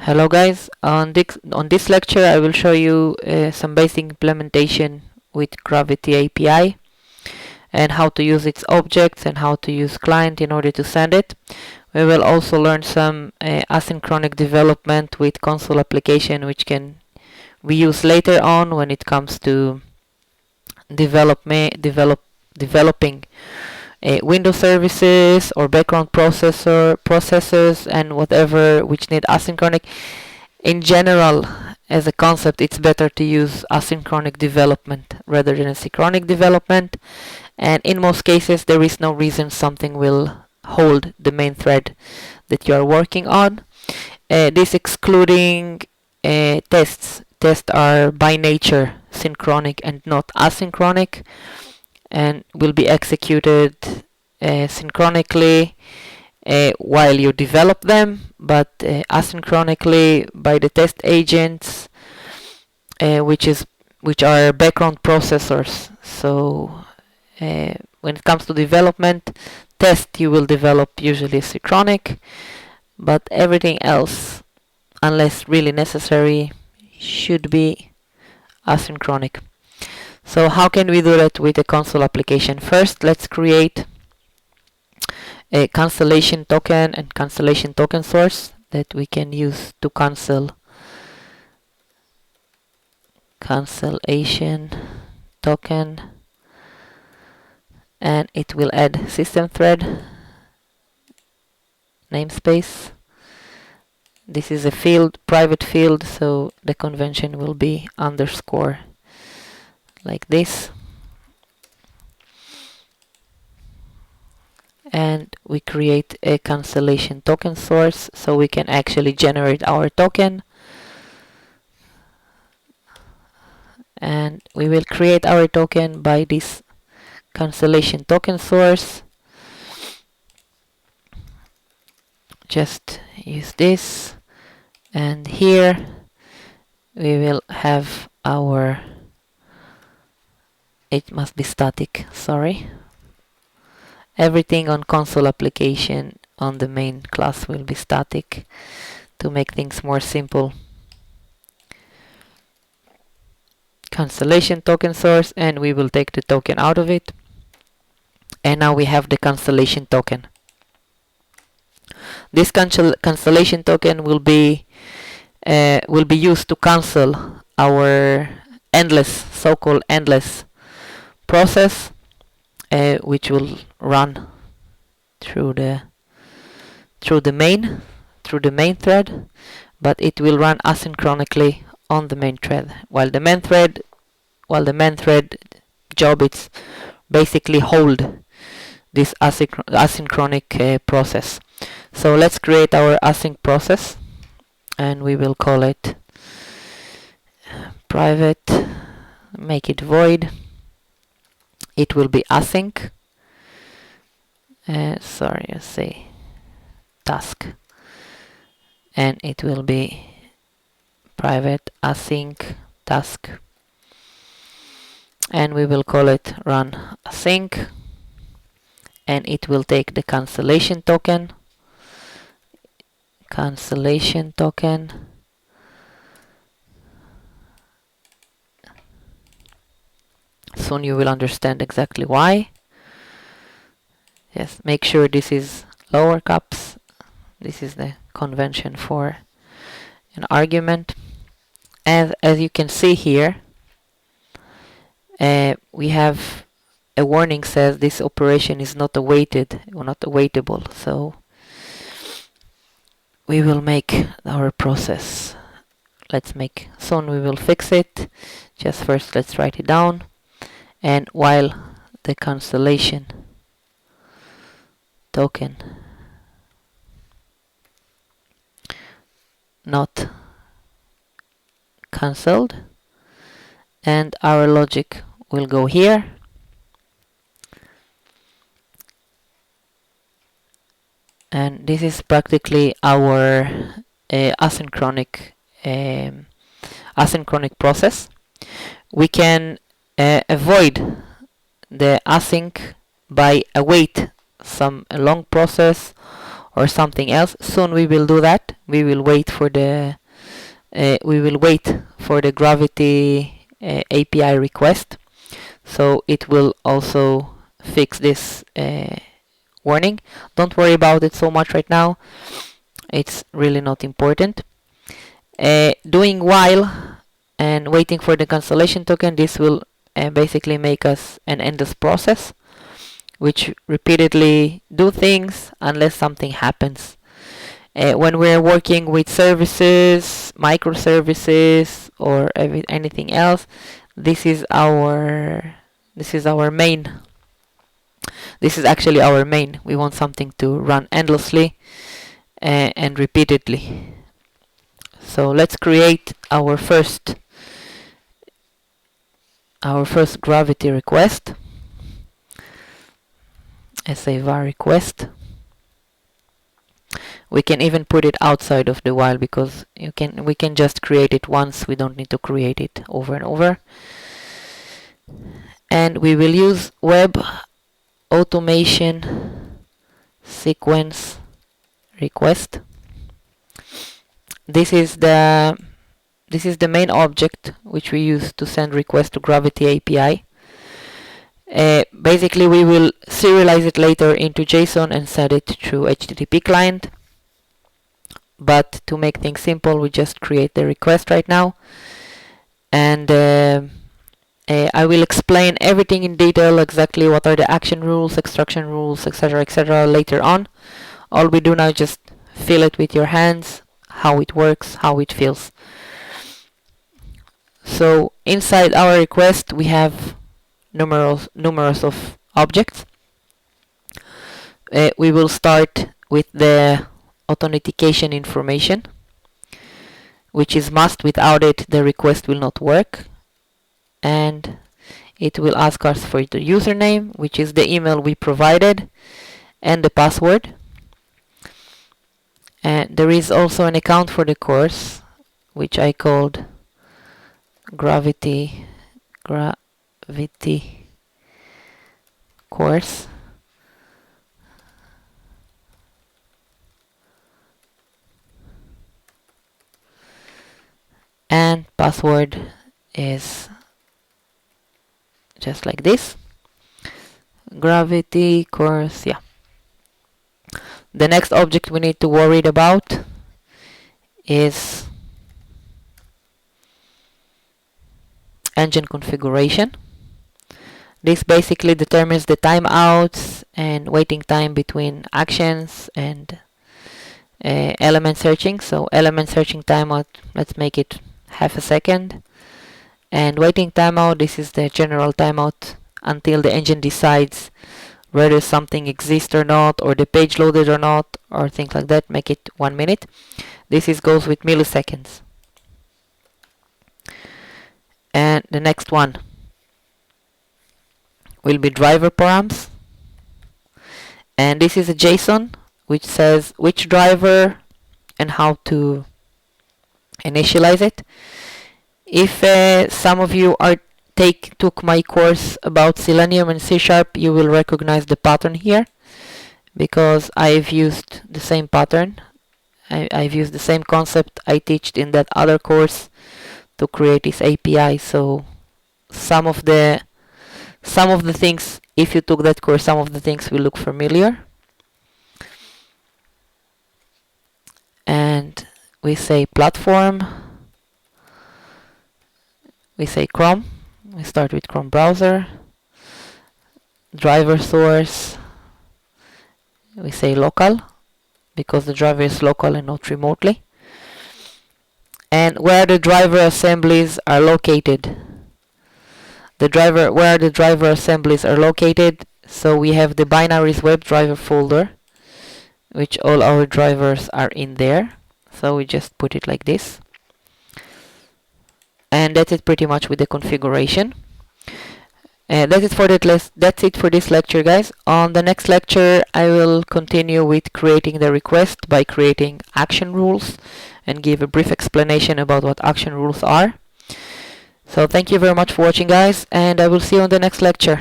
Hello guys, on this lecture I will show you some basic implementation with Gravity API and how to use its objects and how to use client in order to send it. We will also learn some asynchronic development with console application, which can we use later on when it comes to developing Windows services or background processors and whatever which need asynchronic. In general, as a concept, it's better to use asynchronic development rather than synchronic development, and in most cases there is no reason something will hold the main thread that you are working on. This excluding tests. Tests are by nature synchronic and not asynchronic, and will be executed synchronically while you develop them, but asynchronically by the test agents, which are background processors. So when it comes to development, test you will develop usually synchronic, but everything else, unless really necessary, should be asynchronic. So how can we do that with a console application? First, let's create a cancellation token and cancellation token source that we can use to cancel cancellation token, and it will add system thread namespace. This is a field, private field, so the convention will be underscore like this. And we create a cancellation token source so we can actually generate our token. And we will create our token by this cancellation token source. Just use this, and here we will have our, it must be static, sorry. Everything on console application on the main class will be static to make things more simple. Cancellation token source, and we will take the token out of it. And now we have the cancellation token. This cancellation token will be used to cancel our endless, so-called endless process, which will run through the main thread, but it will run asynchronically on the main thread, while the main thread job is basically hold this asynchronic process. So let's create our async process, and we will call it private, make it void. It will be async. Sorry, I say task, and it will be private async task, and we will call it run async, and it will take the cancellation token. Soon you will understand exactly why. Yes, make sure this is lower caps. This is the convention for an argument. And as you can see here, we have a warning says this operation is not awaited or not awaitable. So we will make our process. Soon we will fix it. Just first let's write it down. And while the cancellation token not cancelled, and our logic will go here, and this is practically our asynchronic process. We can avoid the async by await some long process or something else. Soon we will do that. We will wait for the Gravity API request, so it will also fix this warning. Don't worry about it so much right now. It's really not important. Doing while and waiting for the cancellation token, this will basically make us an endless process which repeatedly do things unless something happens. When we're working with services, microservices, or anything else, this is our main. This is actually our main. We want something to run endlessly and repeatedly. So let's create our first Gravity request. Say var request. We can even put it outside of the while, because we can just create it once. We don't need to create it over and over. And we will use web automation sequence request. This is the main object which we use to send requests to Gravity API. Basically, we will serialize it later into JSON and send it through HTTP client. But to make things simple, we just create the request right now. And I will explain everything in detail, exactly what are the action rules, extraction rules, etc., later on. All we do now is just feel it with your hands, how it works, how it feels. So inside our request, we have numerous of objects. We will start with the authentication information, which is must. Without it, the request will not work. And it will ask us for the username, which is the email we provided, and the password. And there is also an account for the course, which I called Gravity course. And password is just like this. Gravity course, yeah. The next object we need to worry about is engine configuration. This basically determines the timeouts and waiting time between actions and element searching. So element searching timeout, let's make it half a second. And waiting timeout, this is the general timeout until the engine decides whether something exists or not, or the page loaded or not, or things like that. Make it 1 minute. This goes with milliseconds. And the next one will be driver params. And this is a JSON which says which driver and how to initialize it. If some of you took my course about Selenium and C#, you will recognize the pattern here, because I've used the same pattern. I've used the same concept I teached in that other course to create this API. So some of the things, if you took that course, some of the things will look familiar. And we say platform. We say Chrome. We start with Chrome browser. Driver source. We say local, because the driver is local and not remotely. And where the driver assemblies are located. Where the driver assemblies are located. So we have the binaries web driver folder, which all our drivers are in there. So we just put it like this. And that's it pretty much with the configuration. That's it for this lecture, guys. On the next lecture, I will continue with creating the request by creating action rules and give a brief explanation about what action rules are. So thank you very much for watching, guys, and I will see you on the next lecture.